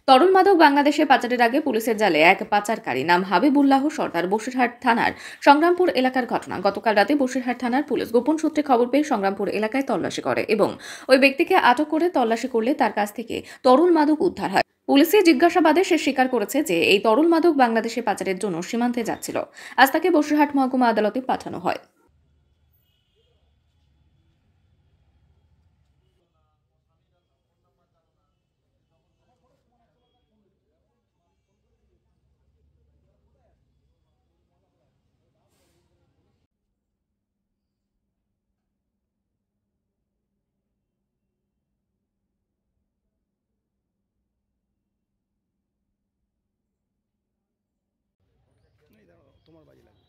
তরল মাদক বাংলাদেশে পাচারের আগে পুলিশের জালে এক পাচারকারী নাম হাবিবুল্লাহ সর্দার বসিরহাট থানার সংগ্রামপুর এলাকার ঘটনা। গতকাল রাতে বসিরহাট থানার পুলিশ গোপন সূত্রে খবর পেয়ে সংগ্রামপুর এলাকায় তল্লাশি করে এবং ওই ব্যক্তিকে আটক করে তল্লাশি করলে তার কাছ থেকে তরল মাদক উদ্ধার হয়। পুলিশের জিজ্ঞাসাবাদে সে স্বীকার করেছে যে এই তরল মাদক বাংলাদেশে পাচারের জন্য সীমান্তে যাচ্ছিল। আজ তাকে বসিরহাট মহকুমা আদালতে পাঠানো হয়। এই দাঁড়াও, তোমার বাজি লাগবে।